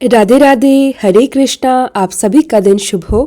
राधे राधे, हरे कृष्णा। आप सभी का दिन शुभ हो।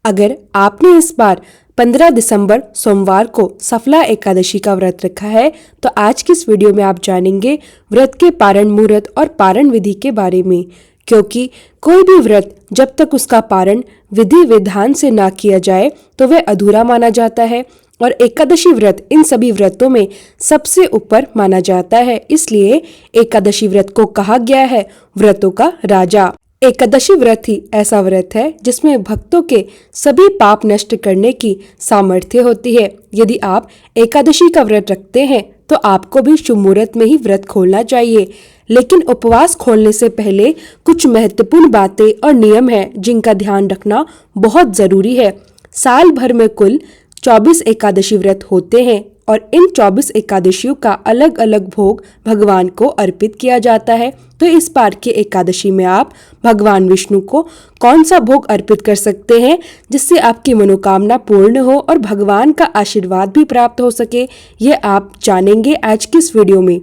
अगर आपने इस बार 15 दिसंबर सोमवार को सफला एकादशी का व्रत रखा है तो आज की इस वीडियो में आप जानेंगे व्रत के पारण मुहूर्त और पारण विधि के बारे में। क्योंकि कोई भी व्रत जब तक उसका पारण विधि विधान से ना किया जाए तो वह अधूरा माना जाता है और एकादशी व्रत इन सभी व्रतों में सबसे ऊपर माना जाता है। इसलिए एकादशी व्रत को कहा गया है व्रतों का राजा। एकादशी व्रत ही ऐसा व्रत है जिसमें भक्तों के सभी पाप नष्ट करने की सामर्थ्य होती है। यदि आप एकादशी का व्रत रखते हैं तो आपको भी शुभ मुहूर्त में ही व्रत खोलना चाहिए। लेकिन उपवास खोलने से पहले कुछ महत्वपूर्ण बातें और नियम हैं जिनका ध्यान रखना बहुत जरूरी है। साल भर में कुल 24 एकादशी व्रत होते हैं और इन 24 एकादशियों का अलग अलग भोग भगवान को अर्पित किया जाता है। तो इस बार की एकादशी में आप भगवान विष्णु को कौन सा भोग अर्पित कर सकते हैं जिससे आपकी मनोकामना पूर्ण हो और भगवान का आशीर्वाद भी प्राप्त हो सके, ये आप जानेंगे आज की इस वीडियो में।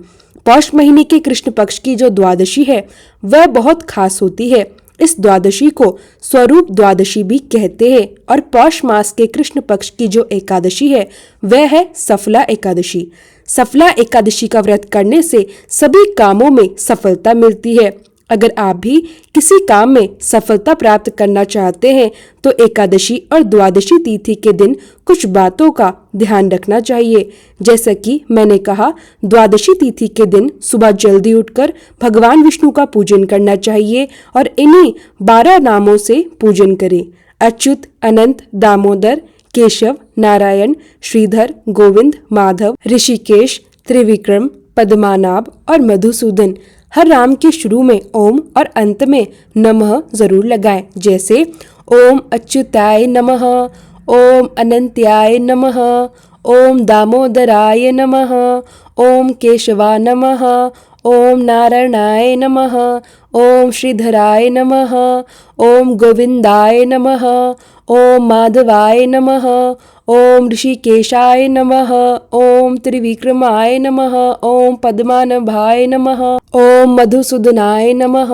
पौष महीने के कृष्ण पक्ष की जो द्वादशी है वह बहुत खास होती है। इस द्वादशी को स्वरूप द्वादशी भी कहते हैं और पौष मास के कृष्ण पक्ष की जो एकादशी है वह है सफला एकादशी। सफला एकादशी का व्रत करने से सभी कामों में सफलता मिलती है। अगर आप भी किसी काम में सफलता प्राप्त करना चाहते हैं तो एकादशी और द्वादशी तिथि के दिन कुछ बातों का ध्यान रखना चाहिए। जैसा कि मैंने कहा, द्वादशी तिथि के दिन सुबह जल्दी उठकर भगवान विष्णु का पूजन करना चाहिए और इन्हीं 12 नामों से पूजन करें। अच्युत, अनंत, दामोदर, केशव, नारायण, श्रीधर, गोविंद, माधव, ऋषिकेश, त्रिविक्रम, पद्मनाभ और मधुसूदन। हर नाम के शुरू में ओम और अंत में नमः जरूर लगाएं। जैसे ओम अच्युताय नमः, ओम अनंत्याय नमः, ओम दामोदराय नमः, ओम केशवा नमः, ओम नारायणाय नमः, ओम श्रीधराय नमः, ओम गोविंदाय नमः, ओम माधवाय नमः, ओम ऋषिकेशाय नमः, ओम त्रिविक्रमाय नमः, ओम पद्मनाभाय नमः, ओम मधुसूदनाय नमः।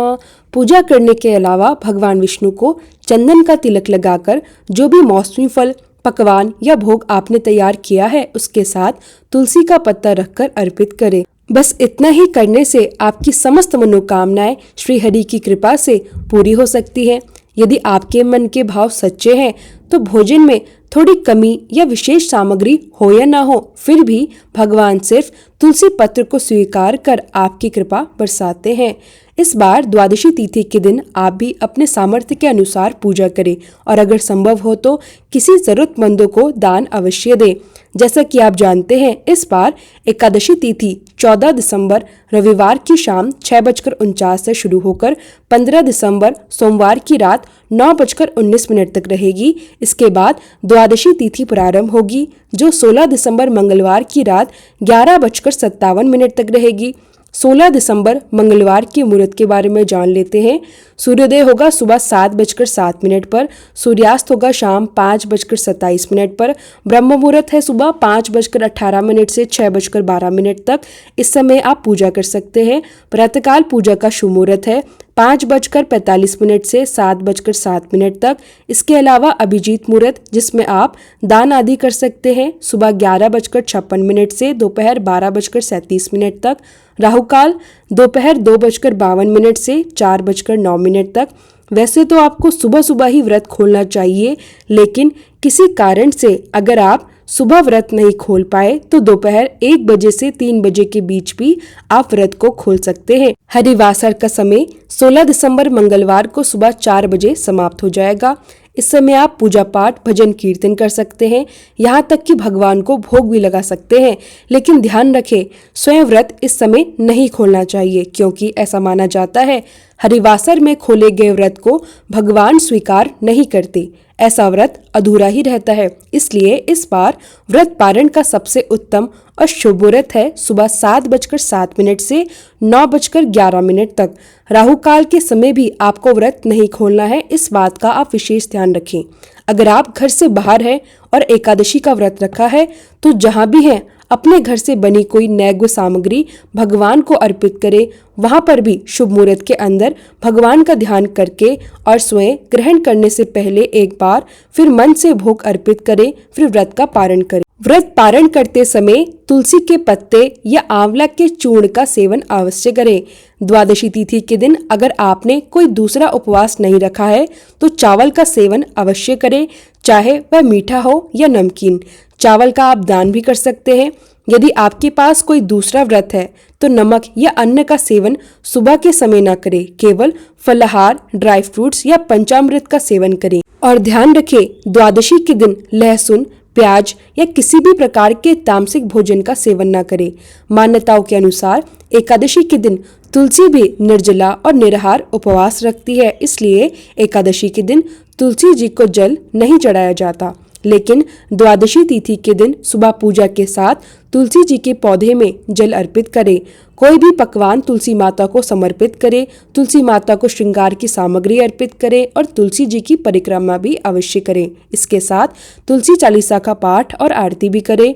पूजा करने के अलावा भगवान विष्णु को चंदन का तिलक लगाकर जो भी मौसमी फल, पकवान या भोग आपने तैयार किया है उसके साथ तुलसी का पत्ता रखकर अर्पित करें। बस इतना ही करने से आपकी समस्त मनोकामनाएं श्री हरि की कृपा से पूरी हो सकती है। यदि आपके मन के भाव सच्चे हैं तो भोजन में थोड़ी कमी या विशेष सामग्री हो या ना हो, फिर भी भगवान सिर्फ तुलसी पत्र को स्वीकार कर आपकी कृपा बरसाते हैं। इस बार द्वादशी तिथि के दिन आप भी अपने सामर्थ्य के अनुसार पूजा करें और अगर संभव हो तो किसी जरूरतमंदों को दान अवश्य दें। जैसा कि आप जानते हैं, इस बार एकादशी तिथि 14 दिसंबर रविवार की शाम 6:49 से शुरू होकर 15 दिसंबर सोमवार की रात 9:19 तक रहेगी। इसके बाद द्वादशी तिथि प्रारंभ होगी जो 16 दिसंबर मंगलवार की रात 11:57 तक रहेगी। 16 दिसंबर मंगलवार के मुहूर्त के बारे में जान लेते हैं। सूर्योदय होगा सुबह 7:07 पर, सूर्यास्त होगा शाम 5:27 पर, ब्रह्म मुहूर्त है सुबह 5:18 से 6:12 तक। इस समय आप पूजा कर सकते हैं। प्रातःकाल पूजा का शुभ मुहूर्त है 5:45 से 7:07 तक। इसके अलावा अभिजीत मुहूर्त जिसमें आप दान आदि कर सकते हैं सुबह 11:56 से दोपहर 12:37 तक। राहु काल दोपहर 2:52 से 4:09 तक। वैसे तो आपको सुबह सुबह ही व्रत खोलना चाहिए, लेकिन किसी कारण से अगर आप सुबह व्रत नहीं खोल पाए तो दोपहर 1 बजे से 3 बजे के बीच भी आप व्रत को खोल सकते हैं। हरिवासर का समय 16 दिसंबर मंगलवार को सुबह 4 बजे समाप्त हो जाएगा। इस समय आप पूजा पाठ, भजन कीर्तन कर सकते हैं, यहाँ तक कि भगवान को भोग भी लगा सकते हैं। लेकिन ध्यान रखें, स्वयं व्रत इस समय नहीं खोलना चाहिए क्योंकि ऐसा माना जाता है हरिवासर में खोले गए व्रत को भगवान स्वीकार नहीं करते। ऐसा व्रत अधूरा ही रहता है। इसलिए इस बार व्रत पारण का सबसे उत्तम और शुभ मुहूर्त है सुबह 7:07 से 9:11 तक। राहु काल के समय भी आपको व्रत नहीं खोलना है, इस बात का आप विशेष ध्यान रखें। अगर आप घर से बाहर हैं और एकादशी का व्रत रखा है तो जहां भी हैं अपने घर से बनी कोई नैवेद्य सामग्री भगवान को अर्पित करें। वहां पर भी शुभ मुहूर्त के अंदर भगवान का ध्यान करके और स्वयं ग्रहण करने से पहले एक बार फिर मन से भोग अर्पित करें, फिर व्रत का पारण करें। व्रत पारण करते समय तुलसी के पत्ते या आंवला के चूर्ण का सेवन अवश्य करें। द्वादशी तिथि के दिन अगर आपने कोई दूसरा उपवास नहीं रखा है तो चावल का सेवन अवश्य करें, चाहे वह मीठा हो या नमकीन। चावल का आप दान भी कर सकते हैं। यदि आपके पास कोई दूसरा व्रत है तो नमक या अन्न का सेवन सुबह के समय न करें, केवल फलाहार, ड्राई फ्रूट्स या पंचामृत का सेवन करें। और ध्यान रखें, द्वादशी के दिन लहसुन, प्याज या किसी भी प्रकार के तामसिक भोजन का सेवन न करें। मान्यताओं के अनुसार एकादशी के दिन तुलसी भी निर्जला और निराहार उपवास रखती है, इसलिए एकादशी के दिन तुलसी जी को जल नहीं चढ़ाया जाता। लेकिन द्वादशी तिथि के दिन सुबह पूजा के साथ तुलसी जी के पौधे में जल अर्पित करें। कोई भी पकवान तुलसी माता को समर्पित करें, तुलसी माता को श्रृंगार की सामग्री अर्पित करें और तुलसी जी की परिक्रमा भी अवश्य करें। इसके साथ तुलसी चालीसा का पाठ और आरती भी करें।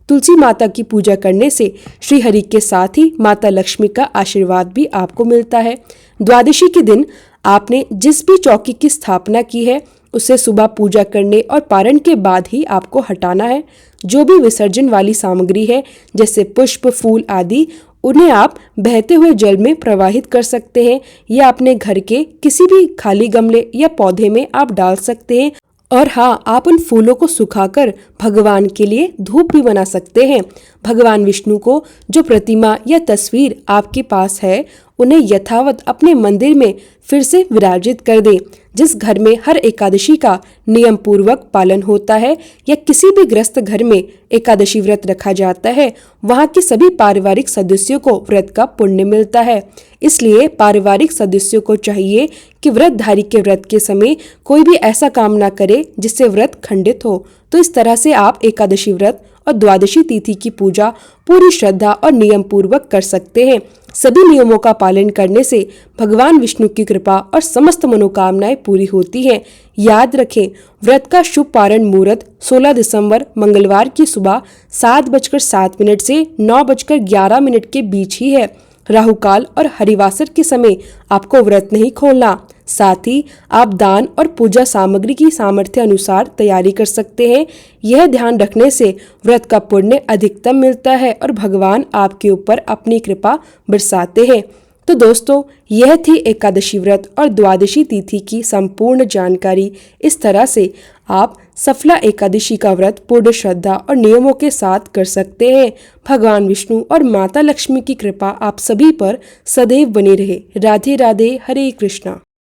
तुलसी माता की पूजा करने से श्री हरि के साथ ही माता लक्ष्मी का आशीर्वाद भी आपको मिलता है। द्वादशी के दिन आपने जिस भी चौकी की स्थापना की है उसे सुबह पूजा करने और पारण के बाद ही आपको हटाना है। जो भी विसर्जन वाली सामग्री है जैसे पुष्प, फूल आदि, उन्हें आप बहते हुए जल में प्रवाहित कर सकते हैं या अपने घर के किसी भी खाली गमले या पौधे में आप डाल सकते हैं। और हाँ, आप उन फूलों को सुखाकर भगवान के लिए धूप भी बना सकते हैं। भगवान विष्णु को जो प्रतिमा या तस्वीर आपके पास है उन्हें यथावत अपने मंदिर में फिर से विराजित कर दें। जिस घर में हर एकादशी का नियम पूर्वक पालन होता है या किसी भी ग्रस्त घर में एकादशी व्रत रखा जाता है, वहाँ के सभी पारिवारिक सदस्यों को व्रत का पुण्य मिलता है। इसलिए पारिवारिक सदस्यों को चाहिए कि व्रतधारी के व्रत के समय कोई भी ऐसा काम ना करे जिससे व्रत खंडित हो। तो इस तरह से आप एकादशी व्रत और द्वादशी तिथि की पूजा पूरी श्रद्धा और नियम पूर्वक कर सकते हैं। सभी नियमों का पालन करने से भगवान विष्णु की कृपा और समस्त मनोकामनाएं पूरी होती हैं। याद रखें, व्रत का शुभ पारण मुहूर्त 16 दिसंबर मंगलवार की सुबह 7:07 से 9:11 के बीच ही है। राहु काल और हरिवासर के समय आपको व्रत नहीं खोलना। साथ ही आप दान और पूजा सामग्री की सामर्थ्य अनुसार तैयारी कर सकते हैं। यह ध्यान रखने से व्रत का पुण्य अधिकतम मिलता है और भगवान आपके ऊपर अपनी कृपा बरसाते हैं। तो दोस्तों, यह थी एकादशी व्रत और द्वादशी तिथि की संपूर्ण जानकारी। इस तरह से आप सफला एकादशी का व्रत पूर्ण श्रद्धा और नियमों के साथ कर सकते हैं। भगवान विष्णु और माता लक्ष्मी की कृपा आप सभी पर सदैव बनी रहे। राधे राधे, हरे कृष्णा।